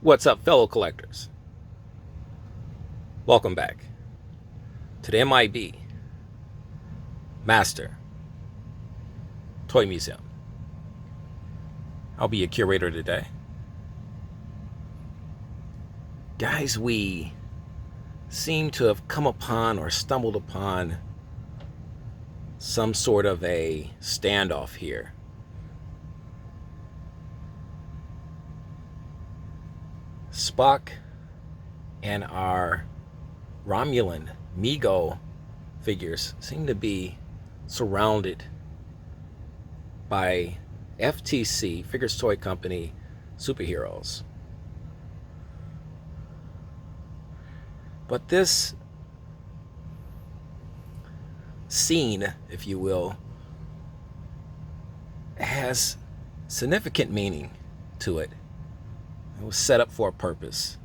What's up, fellow collectors? Welcome back to the M.I.B. Master Toy Museum. I'll be your curator today. Guys, we seem to have come upon or stumbled upon some sort of a standoff here. Spock and our Romulan Mego figures seem to be surrounded by FTC, Figures Toy Company, superheroes. But this scene, if you will, has significant meaning to it. It was set up for a purpose,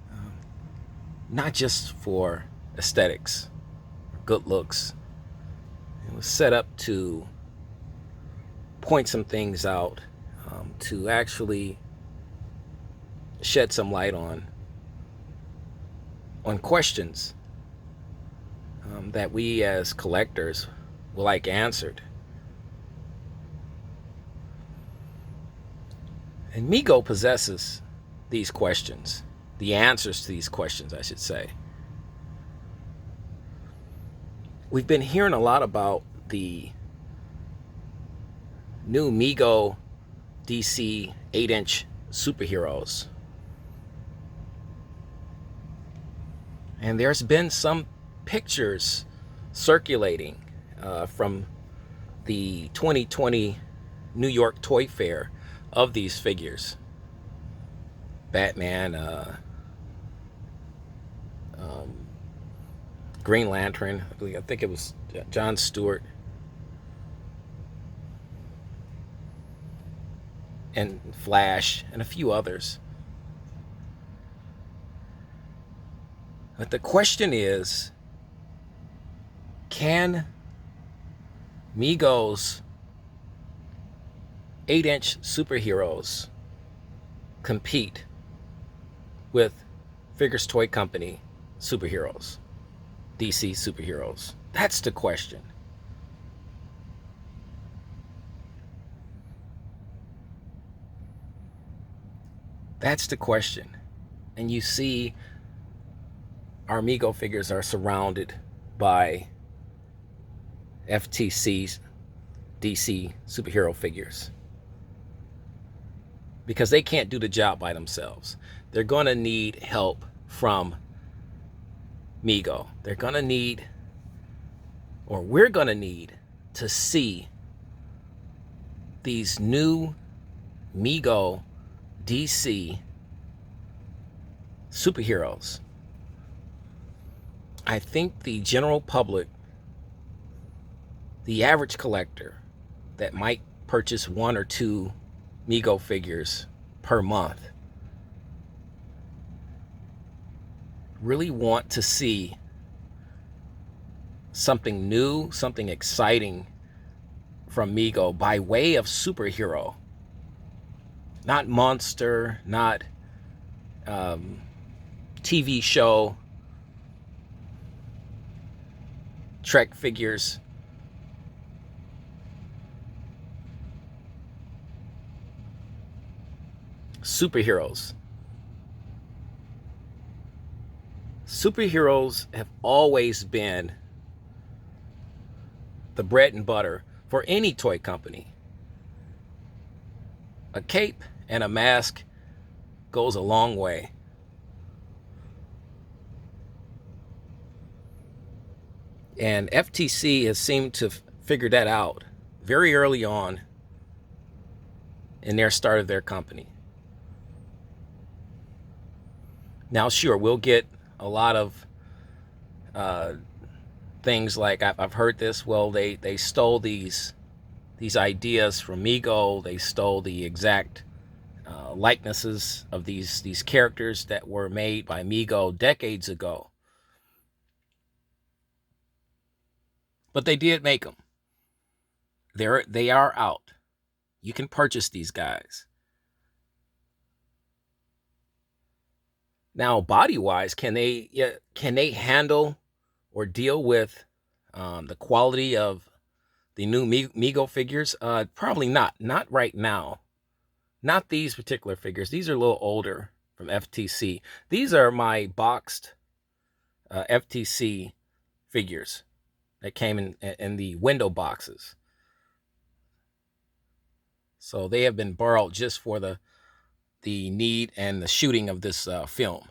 not just for aesthetics, good looks. It was set up to point some things out, to actually shed some light on questions that we as collectors will like answered. And Mego possesses these questions, the answers to these questions, I should say. We've been hearing a lot about the new Mego DC 8-inch superheroes. And there's been some pictures circulating from the 2020 New York Toy Fair of these figures. Batman, Green Lantern, I think it was John Stewart, and Flash, and a few others. But the question is, can Mego's 8-inch superheroes compete with Figures Toy Company superheroes, DC superheroes? That's the question. That's the question. And you see our Mego figures are surrounded by FTC's DC superhero figures because they can't do the job by themselves. They're going to need help from Mego. They're going to need, or we're going to need, to see these new Mego DC superheroes. I think the general public, the average collector that might purchase one or two Mego figures per month, really want to see something new, something exciting from Mego by way of superhero. Not monster, not TV show, Trek figures. Superheroes. Superheroes have always been the bread and butter for any toy company. A cape and a mask goes a long way. And FTC has seemed to figure that out very early on in their start of their company. Now, sure, we'll get a lot of things like, I've heard this, well, they stole these ideas from Mego. They stole the exact likenesses of these characters that were made by Mego decades ago. But they did make them. They are out. You can purchase these guys. Now, body-wise, can they handle or deal with the quality of the new Mego figures? Probably not. Not right now. Not these particular figures. These are a little older from FTC. These are my boxed FTC figures that came in the window boxes. So they have been borrowed just for the need and the shooting of this film,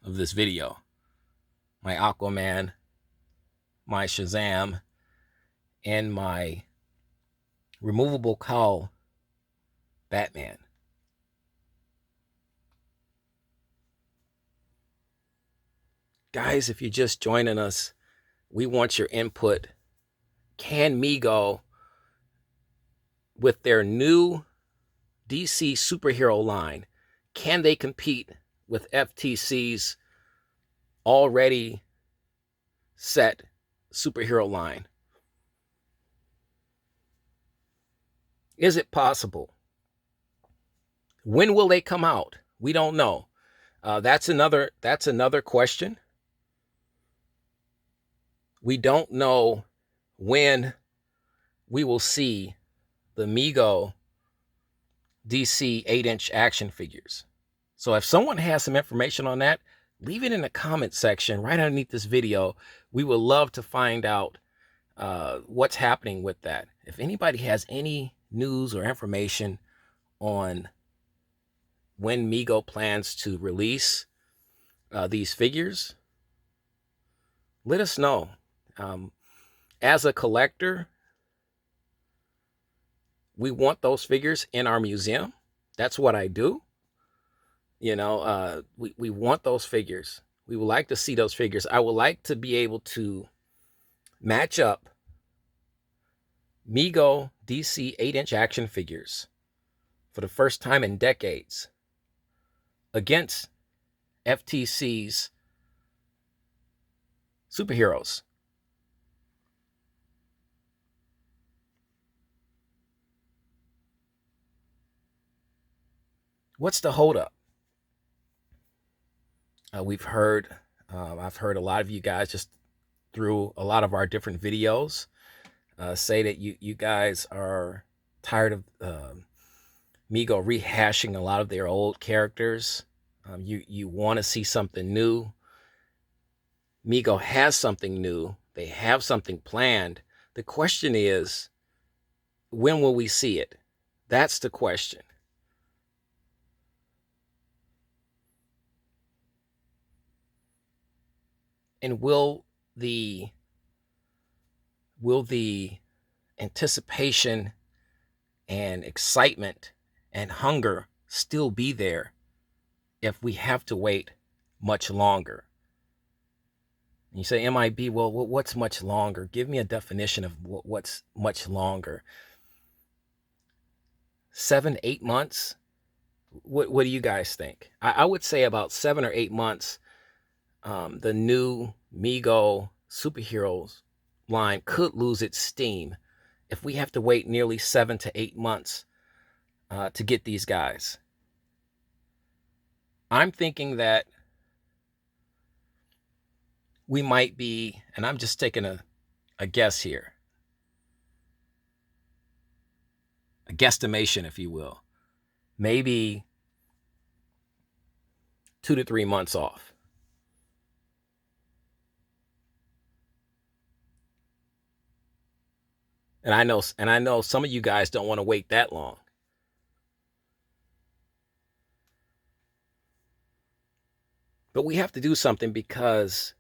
of this video. My Aquaman, my Shazam, and my removable cowl Batman. Guys, if you're just joining us, we want your input. Can Mego, with their new DC superhero line, can they compete with FTC's already set superhero line? Is it possible? When will they come out? We don't know. That's another question. We don't know when we will see the Mego DC 8-inch action figures. So if someone has some information on that, leave it in the comment section right underneath this video. We would love to find out what's happening with that. If anybody has any news or information on when Mego plans to release these figures, let us know. As a collector, we want those figures in our museum. That's what I do. You know, we want those figures. We would like to see those figures. I would like to be able to match up Mego DC 8-inch action figures for the first time in decades against FTC's superheroes. What's the holdup? I've heard a lot of you guys just through a lot of our different videos say that you guys are tired of Mego rehashing a lot of their old characters. You want to see something new. Mego has something new. They have something planned. The question is, when will we see it? That's the question. And will the anticipation and excitement and hunger still be there if we have to wait much longer? And you say, M.I.B, well, what's much longer? Give me a definition of what's much longer. 7, 8 months? What do you guys think? I would say about 7 or 8 months. The new Mego superheroes line could lose its steam if we have to wait nearly 7 to 8 months to get these guys. I'm thinking that we might be, and I'm just taking a guess here, a guesstimation, if you will, maybe 2 to 3 months off. And I know some of you guys don't want to wait that long. But we have to do something because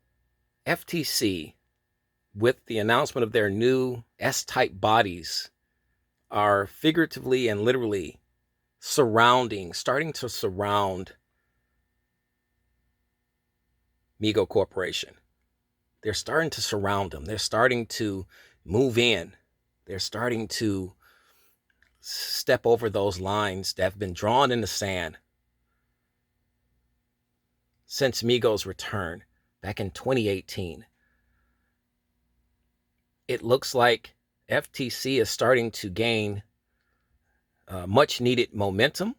FTC, with the announcement of their new S-type bodies, are figuratively and literally starting to surround Mego Corporation. They're starting to surround them. They're starting to move in. They're starting to step over those lines that have been drawn in the sand since Mego's return back in 2018. It looks like FTC is starting to gain much needed momentum.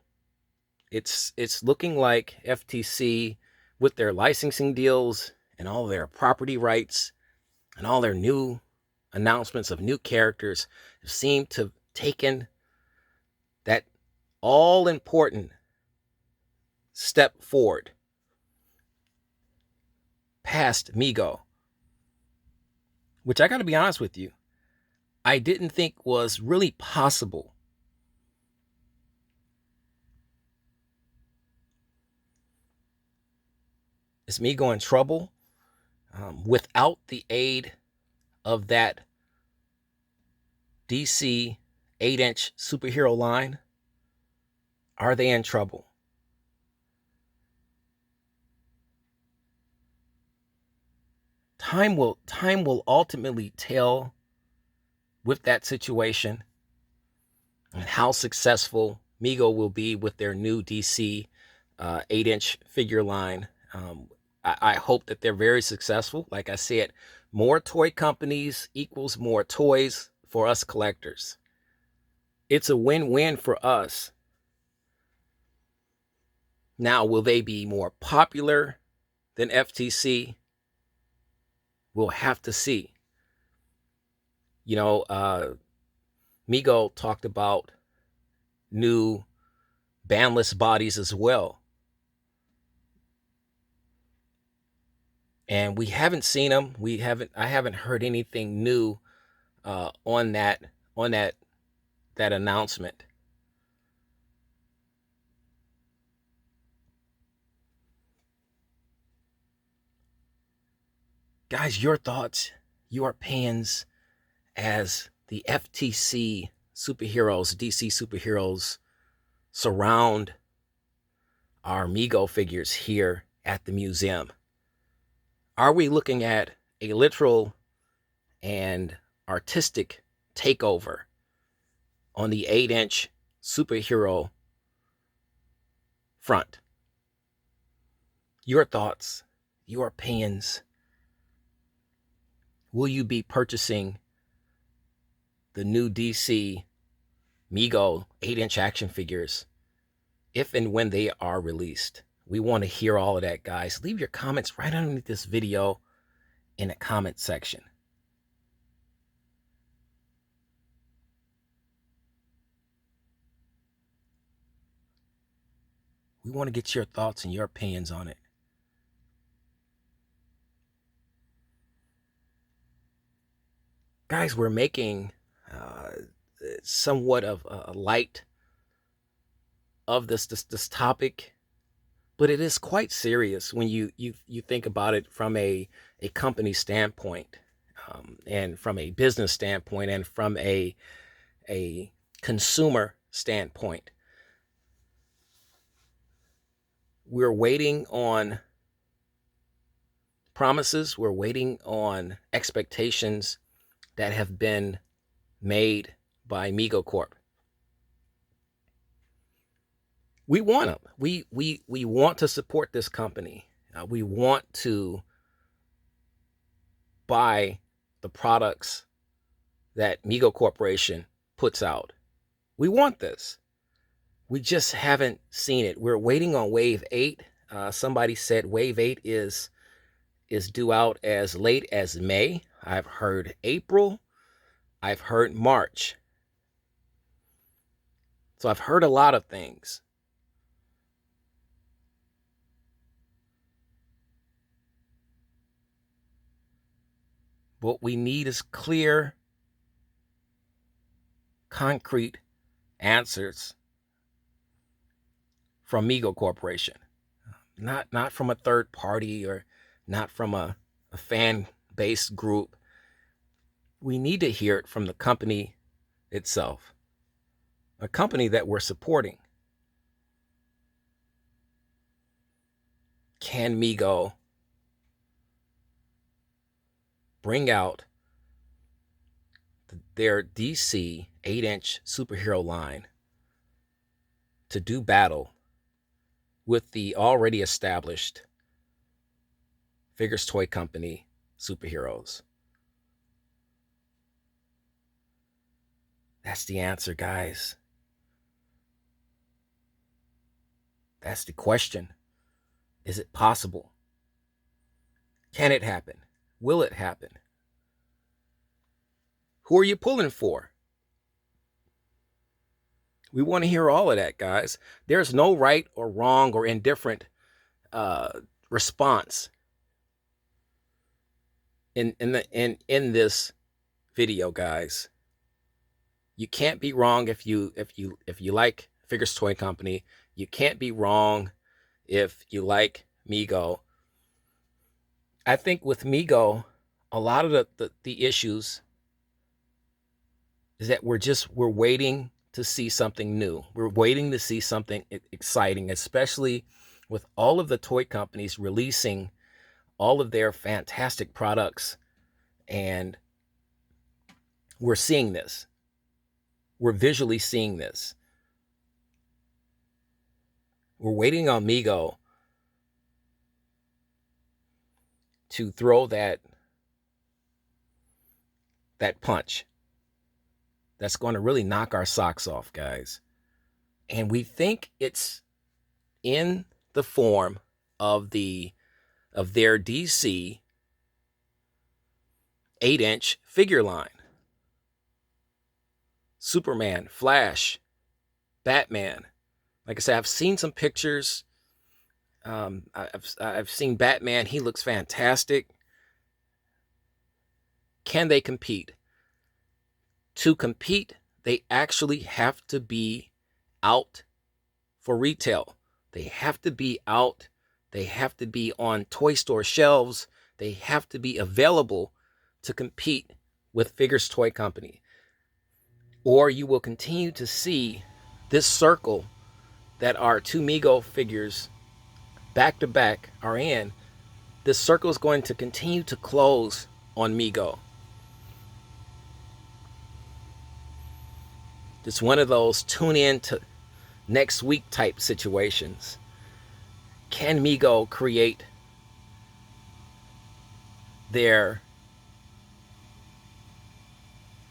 It's looking like FTC with their licensing deals and all their property rights and all their new announcements of new characters, have seemed to have taken that all important step forward past Mego, which I got to be honest with you, I didn't think was really possible. Is Mego in trouble without the aid of that DC 8-inch superhero line? Are they in trouble? Time will ultimately tell with that situation and how successful Mego will be with their new DC 8-inch figure line. I hope that they're very successful. Like I said, more toy companies equals more toys for us collectors. It's a win-win for us. Now, will they be more popular than FTC? We'll have to see. You know, Mego talked about new bandless bodies as well. And we haven't seen them. I haven't heard anything new on that announcement. Guys, your thoughts, your opinions as the FTC superheroes, DC superheroes surround our Mego figures here at the museum. Are we looking at a literal and artistic takeover on the 8-inch superhero front? Your thoughts, your opinions. Will you be purchasing the new DC Mego 8-inch action figures if and when they are released? We want to hear all of that, guys. Leave your comments right underneath this video in the comment section. We want to get your thoughts and your opinions on it. Guys, we're making somewhat of a light of this topic, but it is quite serious when you think about it from a company standpoint, and from a business standpoint, and from a consumer standpoint. We're waiting on promises. We're waiting on expectations that have been made by Mego Corp. We want them. We want to support this company. We want to buy the products that Mego Corporation puts out. We want this. We just haven't seen it. We're waiting on Wave 8. Somebody said Wave 8 is due out as late as May. I've heard April. I've heard March. So I've heard a lot of things. What we need is clear, concrete answers from Mego Corporation. Not from a third party, or not from a fan-based group. We need to hear it from the company itself, a company that we're supporting. Can Mego bring out their DC 8-inch superhero line to do battle with the already established Figures Toy Company superheroes? That's the answer, guys. That's the question. Is it possible? Can it happen? Will it happen? Who are you pulling for? We want to hear all of that, guys. There's no right or wrong or indifferent uh, response in this video, guys. You can't be wrong if you like Figures Toy Company. You can't be wrong if you like Mego. I think with Mego, a lot of the issues is that we're waiting to see something new. We're waiting to see something exciting, especially with all of the toy companies releasing all of their fantastic products. And we're seeing this. We're visually seeing this. We're waiting on Mego to throw that punch that's going to really knock our socks off, guys. And we think it's in the form of their DC 8-inch figure line. Superman, Flash, Batman. Like I said, I've seen some pictures. I've seen Batman. He looks fantastic. Can they compete? To compete, they actually have to be out for retail. They have to be out. They have to be on toy store shelves. They have to be available to compete with Figures Toy Company. Or you will continue to see this circle that our two Mego figures back to back are in. This circle is going to continue to close on Mego. It's one of those tune in to next week type situations. Can Mego create their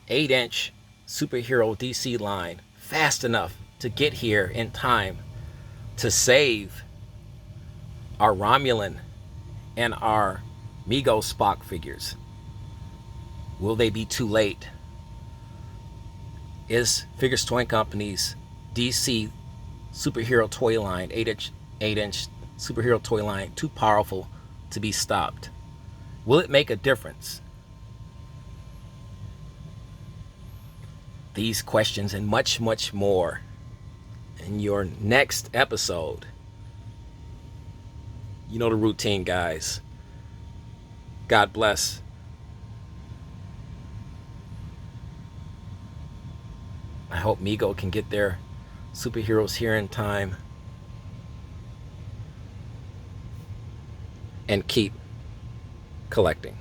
8-inch superhero DC line fast enough to get here in time to save our Romulan and our Mego'S Spock figures? Will they be too late? Is Figures Toy Company's DC superhero toy line, 8-inch superhero toy line, too powerful to be stopped? Will it make a difference? These questions and much, much more in your next episode. You know the routine, guys. God bless. I hope Mego can get their superheroes here in time and keep collecting.